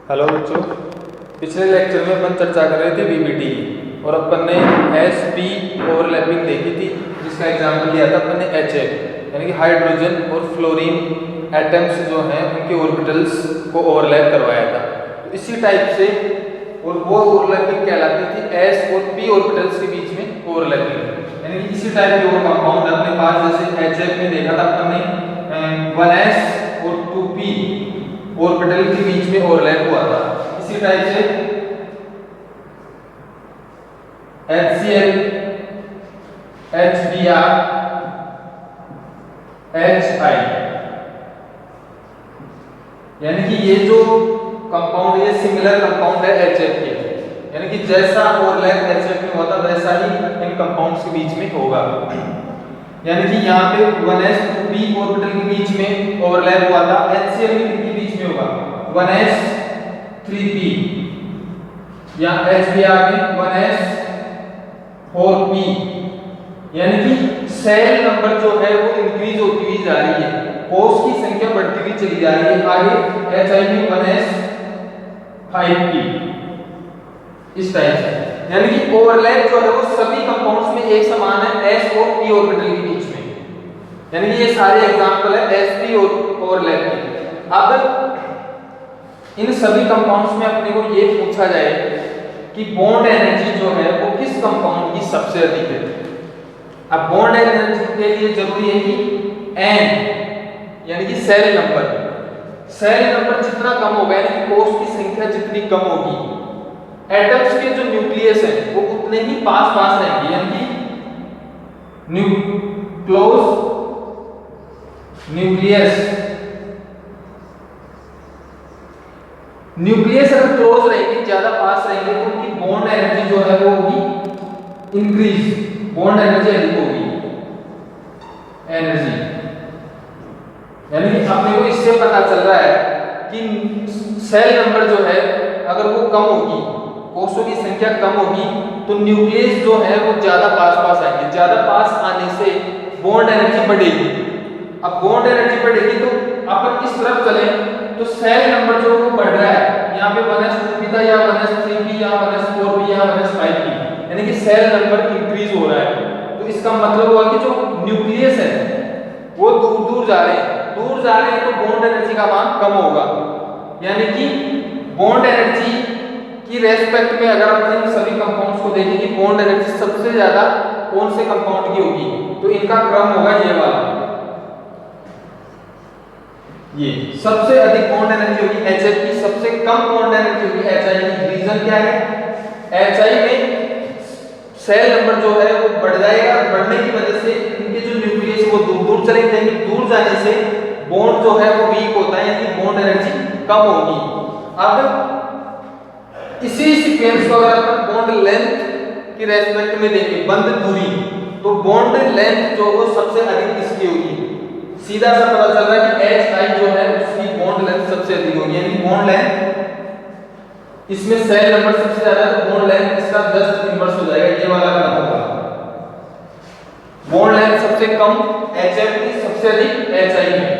Hello बच्चों, पिछले lecture में अपन चर्चा कर रहे थे बीबीटी और अपन ने एस पी ओवरलैपिंग देखी थी, जिसका एग्जाम्पल लिया था अपन ने HF यानी कि हाइड्रोजन और फ्लोरीन एटम्स जो हैं उनके ऑर्बिटल्स को ओवरलैप करवाया था। तो इसी टाइप से और वो ओवरलैपिंग कहलाती थी एस और पी ऑर्बिटल्स के बीच में ओवरलैपिंग, यानी कि इसी टाइप के वो कंपाउंड अपने पास जैसे HF में देखा था अपन ने 1s और 2p ऑर्बिटल के बीच में ओवरलैप हुआ था। इसी टाइप से HCl, HBr, HI, यानी कि ये जो कंपाउंड ये सिमिलर कंपाउंड है HF के, यानी कि जैसा ओवरलैप HF में होता वैसा ही इन कंपाउंड्स के बीच में होगा। यानी कि यहाँ पे 1s 2p ऑर्बिटल के बीच में ओवरलैप हुआ था, HCl में किसके बीच में होगा 1s 3p, या HBr में 1s 4p, यानी कि सेल नंबर जो है वो इंक्रीज होती हुई जा रही है, कोष की संख्या बढ़ती हुई चली जा रही है। आगे HI में 1s 5p, इस टाइप से, यानी कि ओवरलैप जो है वो सभी कंपाउंड्स में एक समान है s और p ऑर्बिटल के बीच में, यानी कि ये सारे एग्जांपल है sp ओवरलैप के। अब इन सभी कंपाउंड्स में अपने को ये पूछा जाए कि बॉन्ड एनर्जी जो है वो किस कंपाउंड की सबसे अधिक है। अब बॉन्ड एनर्जी के लिए जरूरी है कि n यानी कि सेल नंबर जितना कम होगा, यानी कि कोष की संख्या जितनी कम होगी, एटम्स के जो न्यूक्लियस है वो उतने ही पास रहेंगे, यानी कि क्लोज न्यूक्लियस अगर क्लोज रहेंगे, ज्यादा पास रहेंगे, तो उनकी बॉन्ड एनर्जी जो है वो होगी इंक्रीज, बॉन्ड एनर्जी अधिक होगी एनर्जी। यानी कि अपने को इससे पता चल रहा है कि सेल नंबर जो है अगर वो कम होगी, कोषों की संख्या कम होगी, तो न्यूक्लियस जो है वो ज्यादा पास आएंगे, ज्यादा पास आने से बॉन्ड एनर्जी बढ़ेगी। अब बॉन्ड एनर्जी बढ़ेगी तो अपन इस तरफ चलें तो सेल नंबर जो वो बढ़ रहा है, यहाँ पे 1s 2p था या 1s 3p या 1s 4p या 1s 5p, यानी कि सेल नंबर इंक्रीज हो रहा है। तो इसका मतलब हुआ कि जो न्यूक्लियस है वो दूर जा रहे हैं, तो बॉन्ड एनर्जी का मान कम होगा। यानी कि बॉन्ड एनर्जी की रेस्पेक्ट में अगर अपन इन सभी कंपाउंड्स को देखें कि बॉन्ड एनर्जी सबसे ज्यादा कौन से कंपाउंड की होगी, तो इनका क्रम होगा ये वाला, ये सबसे अधिक बॉन्ड एनर्जी होगी HF की, सबसे कम बॉन्ड एनर्जी होगी HI की। रीजन क्या है, HI में सेल नंबर जो है वो बढ़ जाएगा, बढ़ने की वजह से इनके जो न्यूक्लियस वो दूर चले जाएंगे, दूर जाने से बॉन्ड जो है वो वीक होता है, यानी बॉन्ड एनर्जी कम होगी। अब इसी सीक्वेंस को अगर अपन बॉन्ड लेंथ की रेस्पेक्ट में देखें, बंद दूरी, तो बॉन्ड लेंथ जो वो सबसे अधिक किसकी होगी, सीधा सा पता चल रहा है कि HI जो है उसकी बॉन्ड लेंथ सबसे अधिक होगी, यानी बॉन्ड लेंथ इसमें सेल नंबर सबसे ज्यादा है, तो बॉन्ड लेंथ इसका 10 इनवर्स हो जाएगा, ये वाला क्रम होगा। बॉन्ड लेंथ सबसे कम HF की, सबसे अधिक HI में,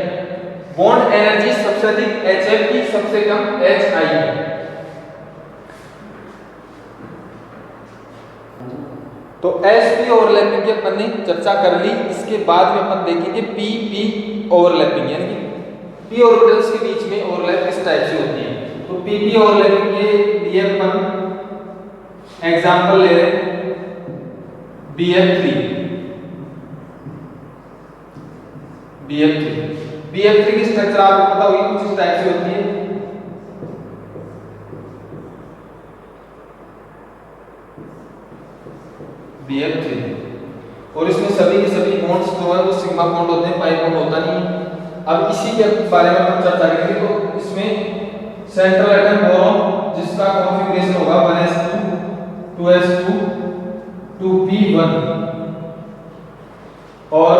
बॉन्ड एनर्जी सबसे अधिक HF की, सबसे कम HI में। तो sp ओवरलैपिंग की अपन ने चर्चा कर ली। इसके बाद में अपन देखेंगे pp ओवरलैपिंग, यानी कि p ऑर्बिटल्स के बीच में ओवरलैप किस टाइप से होती है। तो pp ओवरलैपिंग के लिए अपन एग्जांपल ले रहे हैं BF3 की स्ट्रक्चर आपको पता होगी, कुछ इस टाइप से होती है। BF3 और इसमें सभी के सभी बॉन्ड्स जो है वो सिग्मा बॉन्ड होते हैं, पाई बॉन्ड होता नहीं। अब इसी के बारे में हम चर्चा करेंगे। तो इसमें सेंट्रल एटम बोरोन जिसका कॉन्फ़िगरेशन होगा 1s2 2s2 2p1 और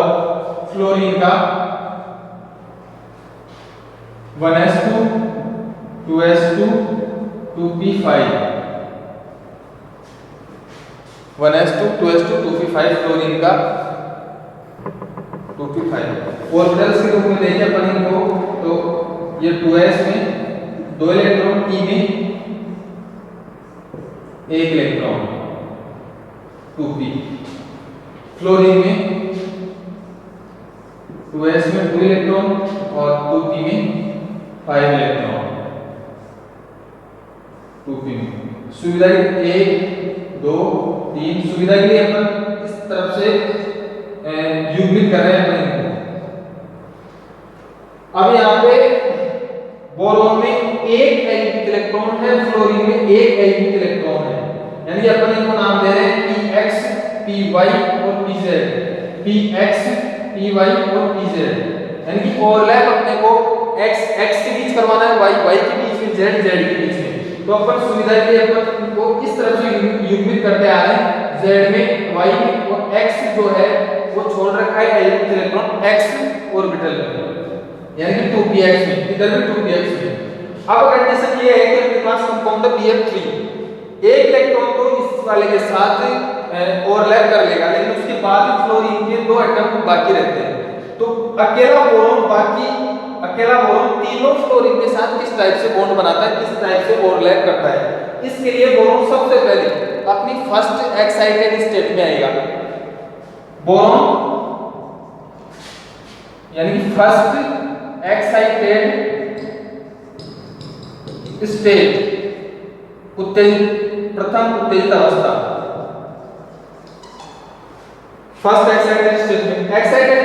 फ्लोरीन का 1s2 2s2 2p5 1s2 2s2 2p5 fluorine का 2p5 ऑर्बिटल्स के रूप में देखें अपन इनको, तो ये 2s में 2 इलेक्ट्रॉन, पी में 1 इलेक्ट्रॉन 2p। फ्लोरीन में 2s में 2 इलेक्ट्रॉन और 2p में 5 इलेक्ट्रॉन 2p में। सुविधा 1 2 3 सुविधा के लिए अपन इस तरफ से युग्मित कर रहे हैं अपन। अब यहाँ पे बोरोन में 1 एलिमेंट इलेक्ट्रॉन है, फ्लोरीन में 1 एलिमेंट इलेक्ट्रॉन है, यानी कि अपन इनको नाम दे रहे हैं px py और pz। px py और pz यानी कि ओवरलैप अपने को x के बीच करवाना है, y के बीच में, z के बीच में। तो अपन सुविधा के लिए अपन इनको इस तरफ से युग्मित करते आ रहे हैं, z में y में, और x जो है वो छोड़ रखा है एलिमेंट इलेक्ट्रॉन x ऑर्बिटल में, यानी कि 2px में, इधर भी 2px में। अब कंडीशन ये है कि अपने पास कंपाउंड है pf3, 1 इलेक्ट्रॉन तो इस वाले के साथ ओवरलैप कर लेगा, लेकिन उसके बाद फ्लोरीन के 2 एटम बाकी रहते हैं। तो अकेला बोरोन तीनों फ्लोरीन के साथ किस टाइप से बॉन्ड बनाता है, किस टाइप से ओवरलैप करता है। इसके लिए बोरोन सबसे पहले अपनी फर्स्ट एक्साइटेड स्टेट में आएगा। बोरोन यानी कि फर्स्ट एक्साइटेड स्टेट, प्रथम उत्तेजित अवस्था। फर्स्ट एक्साइटेड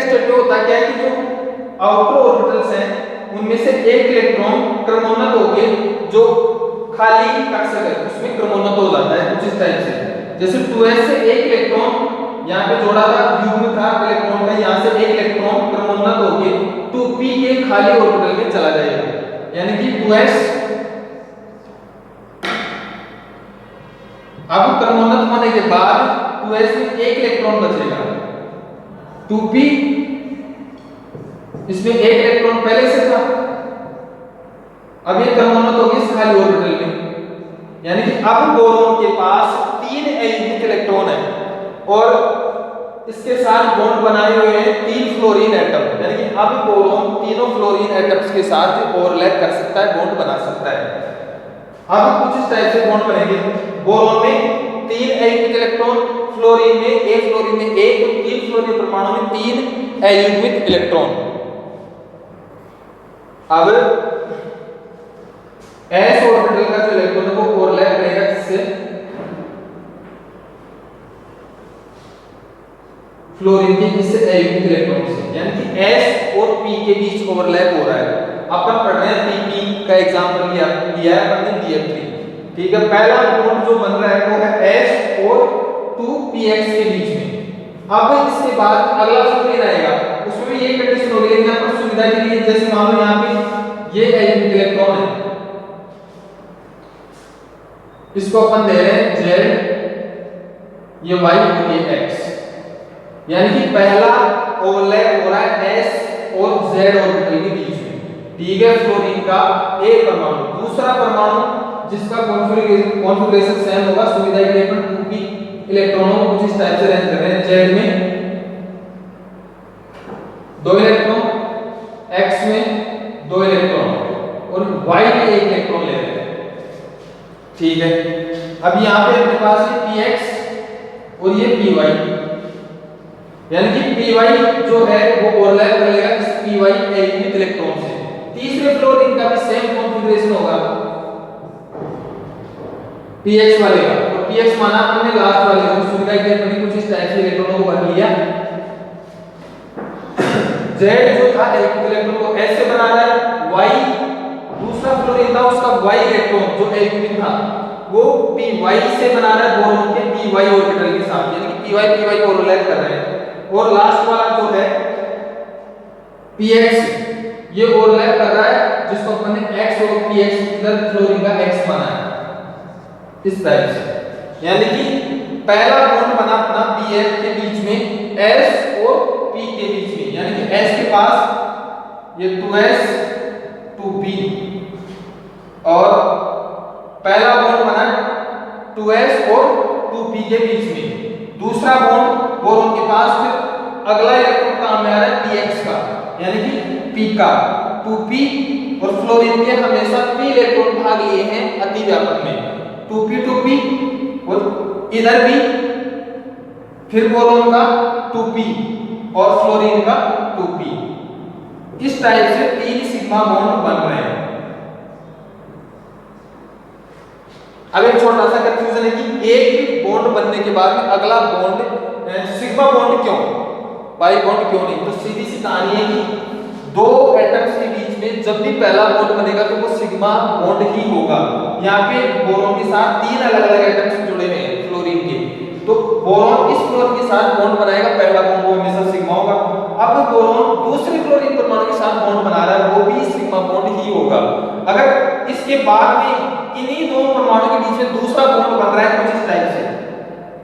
स्टेट में होता क्या है कि जो आउटर ऑर्बिटल्स हैं उनमें से 1 इलेक्ट्रॉन क्रमोन्नत होके जो खाली कक्षा है उसमें क्रमोन्नत हो जाता है कुछ इस टाइप से। जैसे 2s से 1 इलेक्ट्रॉन यहाँ पे जोड़ा था, युग्म था इलेक्ट्रॉन का, यहाँ से 1 इलेक्ट्रॉन क्रमोन्नत होके 2p के खाली ऑर्बिटल में चला जाएगा, यानी कि 2s। अब क्रमोन्नत होने के बाद 2s में 1 इलेक्ट्रॉन बचेगा, 2p इसमें 1 इलेक्ट्रॉन पहले से था, अब ये क्रमोन्नत होगी इस खाली ऑर्बिटल में, यानी कि अब बोरोन के पास 3 एलिमेंट इलेक्ट्रॉन है और इसके साथ बॉन्ड बनाए हुए हैं 3 फ्लोरीन एटम, यानी कि अब बोरोन तीनों फ्लोरीन एटम्स के साथ ओवरलैप कर सकता है, बॉन्ड बना सकता है। अब कुछ इस टाइप से बॉन्ड बनेंगे। बोरोन में 3 एलिमेंट इलेक्ट्रॉन, फ्लोरीन में 1 तो 3 फ्लोरीन परमाणु में 3 एलिमेंट इलेक्ट्रॉन। अब s ऑर्बिटल का जो इलेक्ट्रॉन है वो ओवरलैप करेगा किससे, फ्लोरीन के किससे, एलिमेंट इलेक्ट्रॉन से, यानी कि s और p के बीच ओवरलैप हो रहा है। अपन पढ़ रहे हैं pp का एग्जांपल लिया है अपन ने DF3, ठीक है। पहला बॉन्ड जो बन रहा है वो है s और 2px के बीच में। अब इसके बाद अगला फ्लोरीन आएगा, उसमें भी ये कंडीशन होगी, लेकिन अपन सुविधा के लिए जैसे मान लो यहाँ पे ये एलिमेंट इलेक्ट्रॉन है, इसको अपन दे रहे हैं z, ये y और ये x, यानी कि पहला ओवरलैप हो रहा है s और z ऑर्बिटल के बीच में, ठीक है, फ्लोरीन का एक परमाणु। दूसरा परमाणु जिसका कॉन्फ़िगरेशन सेम होगा, सुविधा के लिए अपन 2p इलेक्ट्रॉनों को कुछ इस टाइप से अरेंज कर रहे हैं, z में 2 इलेक्ट्रॉन, x में 2 इलेक्ट्रॉन और y में 1 इलेक्ट्रॉन ले रहे हैं, ठीक है। अब यहाँ पे अपने पास ये px और ये py, यानी कि py जो है वो ओवरलैप कर लेगा इस py एलिमेंट इलेक्ट्रॉन से। तीसरे फ्लोरीन का भी सेम कॉन्फ़िगरेशन होगा px वाले का, और px माना हमने लास्ट वाले को, सुविधा के लिए कुछ इस टाइप से इलेक्ट्रॉनों को भर लिया। z जो था एलिमेंट इलेक्ट्रॉन को s से बना रहा है, y दूसरा फ्लोरीन था उसका y इलेक्ट्रॉन जो एलिमेंट था वो py से बना रहा है बोरोन के py ऑर्बिटल के साथ, यानी कि py ओवरलैप कर रहे हैं। और लास्ट वाला जो है px ये ओवरलैप कर रहा है, जिसको अपन ने x और px इधर फ्लोरीन का x माना है इस टाइप से, यानी कि पहला बॉन्ड बना अपना pf के बीच में s और p के बीच में, यानी कि s के पास ये 2s 2p और पहला बॉन्ड बना 2s और 2p के बीच में। दूसरा बॉन्ड बोरोन के पास फिर अगला इलेक्ट्रॉन काम में आ रहा है px का, यानी कि p का 2p और फ्लोरीन के हमेशा p इलेक्ट्रॉन भाग लिए हैं अतिव्यापन में, 2p और इधर भी फिर बोरोन का 2p और फ्लोरीन का 2p। इस टाइप से 3 सिग्मा बॉन्ड बन रहे हैं। अब एक छोटा सा कंफ्यूजन है कि एक बॉन्ड बनने के बाद में अगला बॉन्ड सिग्मा बॉन्ड क्यों, पाई बॉन्ड क्यों नहीं? तो सीधी सी कहानी है कि दो एटम्स के बीच में जब भी पहला बॉन्ड बनेगा तो वो सिग्मा बॉन्ड ही होगा। यहाँ पे बोरोन के साथ 3 अलग-अलग एटम्स जुड़े हुए हैं फ्लोरीन के, तो बोरोन इस फ्लोरीन के साथ बॉन्ड बनाएगा, पहला बॉन्ड वो हमेशा सिग्मा होगा। अब बोरोन दूसरे फ्लोरीन परमाणु के साथ बॉन्ड बना रहा है, वो भी सिग्मा बॉन्ड ही होगा। अगर इसके बाद में इन्हीं दो परमाणु के बीच में दूसरा बॉन्ड बन रहा है कुछ इस टाइप से,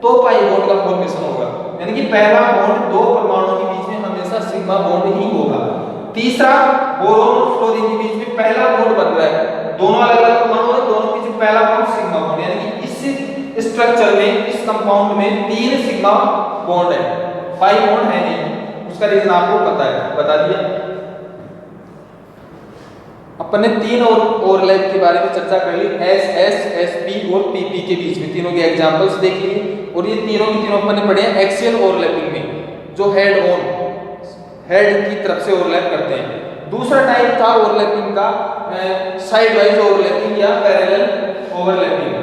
तो पाई बॉन्ड का फॉर्मेशन होगा। यानी कि पहला बॉन्ड दो परमाणुओं के बीच में हमेशा सिग्मा बॉन्ड ही होगा। तीसरा बोरोन और फ्लोरीन के बीच में पहला बॉन्ड बन रहा है, दोनों अलग-अलग परमाणु हैं, दोनों के बीच में पहला बॉन्ड सिग्मा बॉन्ड। यानी कि इस स्ट्रक्चर में, इस कंपाउंड में 3 सिग्मा बॉन्ड है, पाई बॉन्ड है नहीं। उसका रीजन आपको पता है, बता दिया। अपन ने 3 और ओवरलैप के बारे में चर्चा कर ली, एस एस एस पी और पीपी के बीच में, तीनों के एग्जांपल्स देख लिए। और ये तीनों के तीनों अपन ने पढ़े हैं एक्सियल ओवरलैपिंग में, जो हेड ऑन, हेड की तरफ से ओवरलैप करते हैं। दूसरा टाइप था ओवरलैपिंग का साइड वाइज ओवरलैपिंग या पैरेलल ओवरलैपिंग।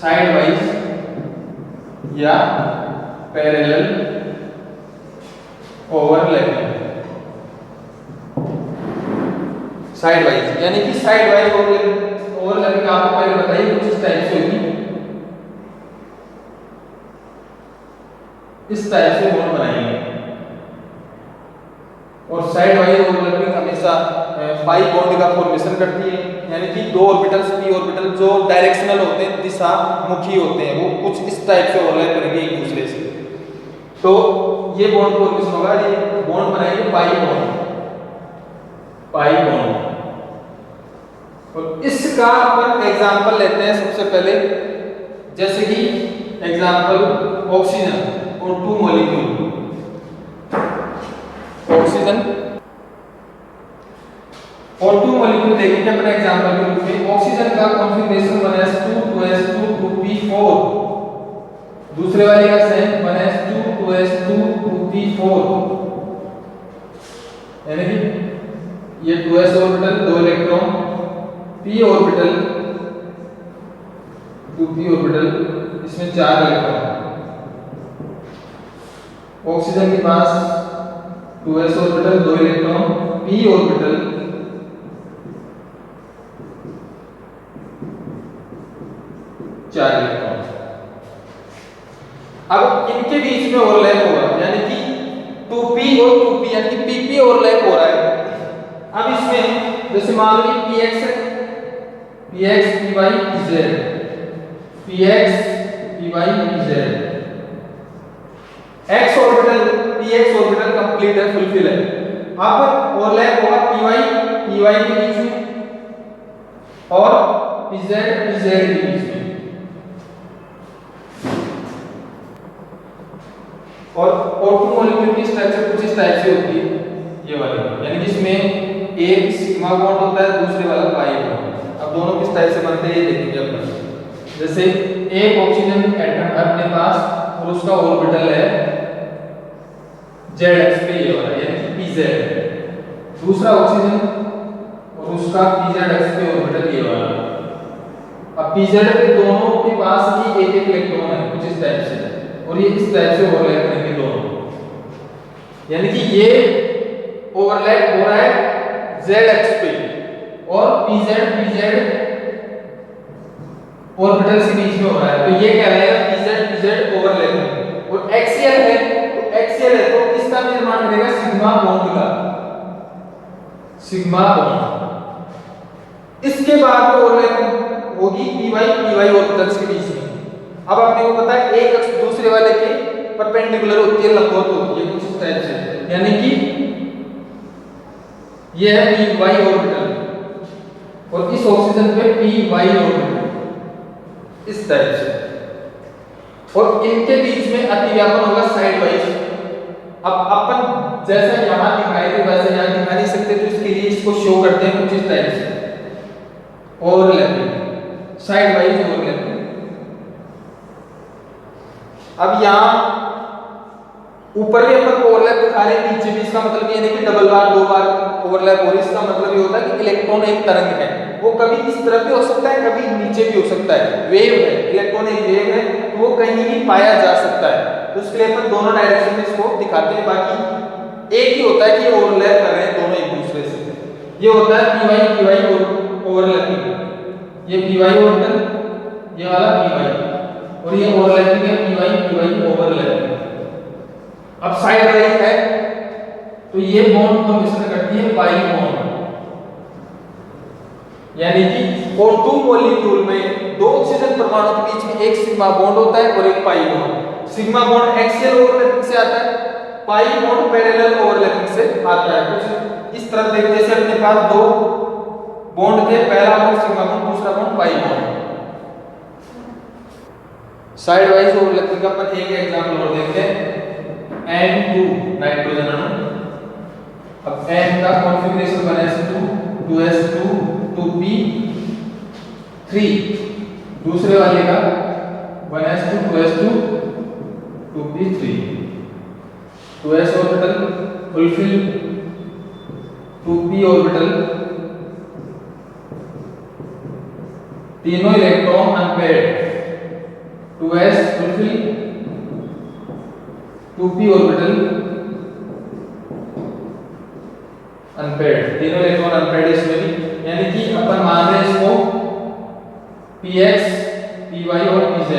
साइड वाइज या पैरेलल ओवरलैपिंग। साइड वाइज यानी कि साइड वाइज ओवरलैपिंग आपको पहले बताइए कुछ इस टाइप से होगी, इस टाइप से बॉन्ड बनाएंगे। और साइड वाइज ओवरलैपिंग हमेशा पाई बॉन्ड का फॉर्मेशन करती है, यानी कि दो ऑर्बिटल्स पी ऑर्बिटल जो डायरेक्शनल होते हैं, दिशा मुखी होते हैं, वो कुछ इस टाइप से ओवरलैप करेंगे एक दूसरे से, तो ये बॉन्ड फॉर्मेशन होगा। ये बॉन्ड बनाएंगे पाई बॉन्ड, पाई बॉन्ड। और इसका अपन एग्जांपल लेते हैं सबसे पहले, जैसे कि एग्जांपल ऑक्सीजन और 2 मॉलिक्यूल। ऑक्सीजन और 2 मॉलिक्यूल देखेंगे अपने एग्जांपल के रूप में। ऑक्सीजन का कॉन्फ़िगरेशन 1s2 2s2 2p4, दूसरे वाले का सेम 1s2 2s2 2p4, यानी कि ये 2s orbital 2 electron, p orbital 2p orbital, इसमें 4 इलेक्ट्रॉन। ऑक्सीजन के पास 2s orbital 2 electron, p orbital 4 electron. अब इनके बीच में ओवरलैप हो रहा है, यानी कि 2p और 2p यानी कि pp ओवरलैप हो रहा है। अब इसमें जैसे मान लो कि px है, px py pz, px py pz, x orbital px orbital complete है, फुलफिल है। अब ओवरलैप होगा py के बीच में और pz के बीच में। और O2 मॉलिक्यूल की स्ट्रक्चर कुछ इस टाइप से होती है, ये वाली, यानी कि इसमें एक सिग्मा बॉन्ड होता है, दूसरे वाला पाई बॉन्ड। अब दोनों किस टाइप से बनते हैं ये देखेंगे अपन। जैसे एक ऑक्सीजन एटम है अपने पास और उसका ऑर्बिटल है Z एक्स पे, ये वाला यानी कि pz। दूसरा ऑक्सीजन और उसका pz एक्स पे ऑर्बिटल, ये वाला। अब pz पे दोनों के पास ही एक इलेक्ट्रॉन है कुछ इस टाइप से, और ये इस टाइप से ओवरलैप करेंगे दोनों, यानी कि ये ओवरलैप हो रहा है Z एक्स पे और pz ऑर्बिटल्स के बीच में हो रहा है, तो ये कहलाएगा pz ओवरलैप। और एक्सियल है, तो एक्सियल है तो इसका निर्माण करेगा सिग्मा बॉन्ड का, सिग्मा बॉन्ड। इसके बाद में ओवरलैप होगी py ऑर्बिटल्स के बीच में। अब आपने को पता है एक अक्ष दूसरे वाले के परपेंडिकुलर होती है, लंबवत होती है कुछ इस टाइप से, यानी कि ये है py ऑर्बिटल और इस ऑक्सीजन पे py ऑर्बिटल इस टाइप से। और इनके बीच में अतिव्यापन होगा साइड वाइज, अब अपन जैसा यहाँ दिखाए थे वैसे यहाँ दिखा नहीं सकते, तो इसके लिए इसको शो करते हैं कुछ इस टाइप से, ओवरलैपिंग, साइड वाइज ओवरलैपिंग। अब यहाँ ऊपर भी अपन ओवरलैप दिखा रहे हैं, नीचे भी, इसका मतलब ये नहीं कि डबल बार दो बार ओवरलैप हो रही है। इसका मतलब ये होता है कि इलेक्ट्रॉन एक तरंग है, वो कभी इस तरफ भी हो सकता है, कभी नीचे भी हो सकता है, वेव है, इलेक्ट्रॉन एक वेव है, तो वो कहीं भी पाया जा सकता है। तो इसके लिए अपन दोनों डायरेक्शन में इसको दिखाते हैं। बाकी एक ही होता है कि ये ओवरलैप कर रहे हैं दोनों एक दूसरे से। ये होता है पी वाई ओवरलैपिंग, ये पी वाई ऑर्बिटल, ये वाला पी वाई, और ये ओवरलैपिंग है पी वाई ओवरलैपिंग। अब साइड वाइज है तो ये बॉन्ड फॉर्मेशन करती है पाई बॉन्ड, यानी कि O2 मॉलिक्यूल में दो ऑक्सीजन परमाणु के बीच में एक सिग्मा बॉन्ड होता है और एक pi bond. Sigma bond axial overlapping से आता है, पाई बॉन्ड पैरेलल ओवरलैपिंग से आता है। कुछ इस तरह देखते जैसे अपने पास दो बॉन्ड थे, पहला बॉन्ड सिग्मा बॉन्ड, दूसरा bond pi bond. Side wise overlapping का अपन एक एग्जांपल और देखते हैं, N2 नाइट्रोजन अणु। अब N का कॉन्फ़िगरेशन 1s2 2s2 2p3, दूसरे वाले का 1s2 2s2 2p3, 2s orbital fulfil, 2p orbital, तीनों electron unpaired, 2s fulfil, 2p orbital unpaired, तीनों इलेक्ट्रॉन अनपेयर्ड इसमें भी। यानी कि अपन मान रहे हैं इसको px py और pz,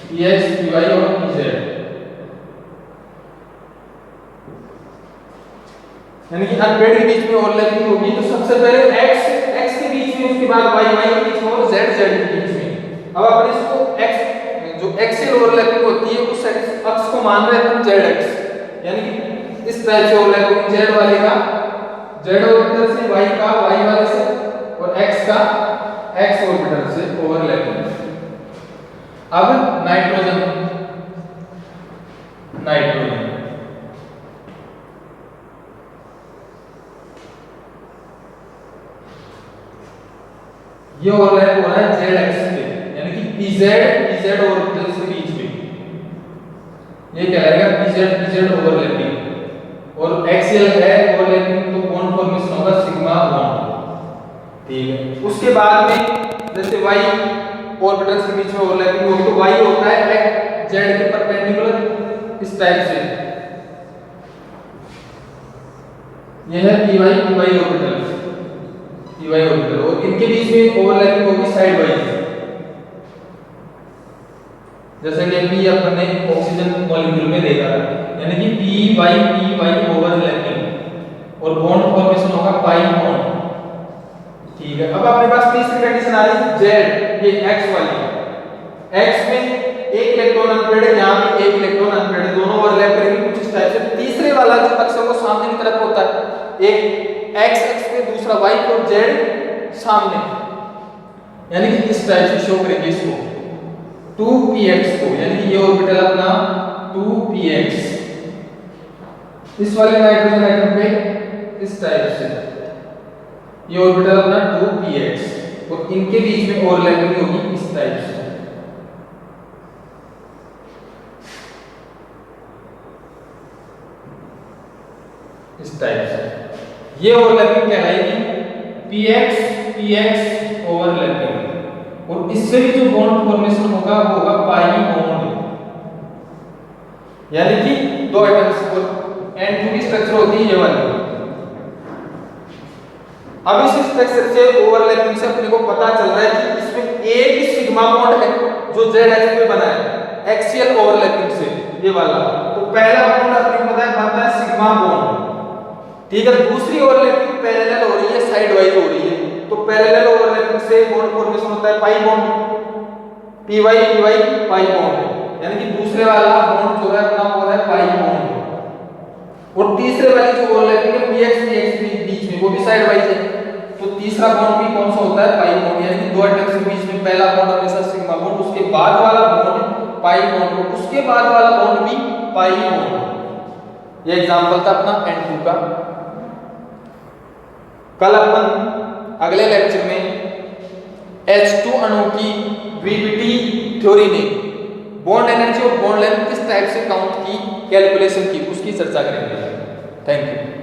px py और pz, यानी कि अनपेयर्ड के बीच में ओवरलैपिंग होगी। तो सबसे पहले x के बीच में, उसके बाद y के बीच में और z के बीच में। अब अपन इसको x जो एक्सियल ओवरलैपिंग होती है उस अक्ष को मान रहे हैं z अक्ष, यानी कि इस तरह से ओवरलैपिंग z वाले का z ऑर्बिटल से, y का y वाले से, और x का x ऑर्बिटल से ओवरलैपिंग। अब नाइट्रोजन ये ओवरलैप हो रहा है z एक्सिस पे, यानी कि pz ऑर्बिटल के बीच में, ये कहलाएगा pz ओवरलैपिंग। और एक्सियल है ओवरलैपिंग तो बॉन्ड फॉर्मेशन होगा सिग्मा बॉन्ड, ठीक है। उसके बाद में जैसे y ऑर्बिटल्स के बीच में ओवरलैपिंग होगी तो y होता है z के परपेंडिकुलर इस टाइप से, यह है py ऑर्बिटल, और इनके बीच में ओवरलैपिंग होगी साइड वाइज। जैसे कि पी अपन ने ऑक्सीजन मॉलिक्यूल में देखा था, यानी कि पी वाई ओवरलैपिंग और बॉन्ड फॉर्मेशन होगा पाई बॉन्ड, ठीक है। अब अपने पास तीसरी कंडीशन आ रही है जेड, ये एक्स वाली, एक्स में एक इलेक्ट्रॉन अनपेयर्ड है, यहाँ भी एक इलेक्ट्रॉन अनपेयर्ड है, दोनों ओवरलैप करेंगे कुछ इस टाइप से। तीसरे वाला जो अक्ष है वो सामने की तरफ होता है, एक एक्स एक्स पे दूसरा वाई और जेड सामने, यानी कि इस टाइप से शो करेंगे इसको 2px को, यानी कि ये ऑर्बिटल अपना 2px, इस वाले नाइट्रोजन आइटम पे इस टाइप से ये ऑर्बिटल अपना 2px, और इनके बीच में ओवरलैपिंग होगी इस टाइप से। इस टाइप से ये ओवरलैपिंग कहलाएगी px ओवरलैपिंग। और इससे भी जो बॉन्ड फॉर्मेशन होगा वो होगा पाई बॉन्ड, यानी कि दो एटम्स को N2 की स्ट्रक्चर होती है ये वाली। अब इस स्ट्रक्चर से ओवरलैपिंग से अपने को पता चल रहा है कि इसमें एक ही सिग्मा बॉन्ड है जो z एक्सिस पे बना है एक्सियल ओवरलैपिंग से, ये वाला। तो पहला बॉन्ड अपने को पता है बनता है सिग्मा बॉन्ड, ठीक है। दूसरी ओवरलैपिंग पैरेलल हो रही है, साइड वाइज हो रही है, तो पैरेलल ओवरलैपिंग से बॉन्ड फॉर्मेशन होता है pi bond, py pi bond, यानी कि दूसरे वाला बॉन्ड जो है अपना वो है पाई बॉन्ड। और तीसरे वाली जो ओवरलैपिंग है px के बीच में वो भी साइड वाइज है, तो तीसरा बॉन्ड भी कौन सा होता है पाई बॉन्ड, यानी कि दो एटम्स के बीच में पहला बॉन्ड हमेशा सिग्मा बॉन्ड, उसके बाद वाला बॉन्ड पाई बॉन्ड, उसके बाद वाला बॉन्ड भी पाई बॉन्ड, ये एग्जाम्पल था अपना N2 का। कल अपन अगले लेक्चर में H2 अणु की VBT थ्योरी ने बॉन्ड एनर्जी और बॉन्ड लेंथ किस टाइप से काउंट की, कैलकुलेशन की, उसकी चर्चा करेंगे। Thank you.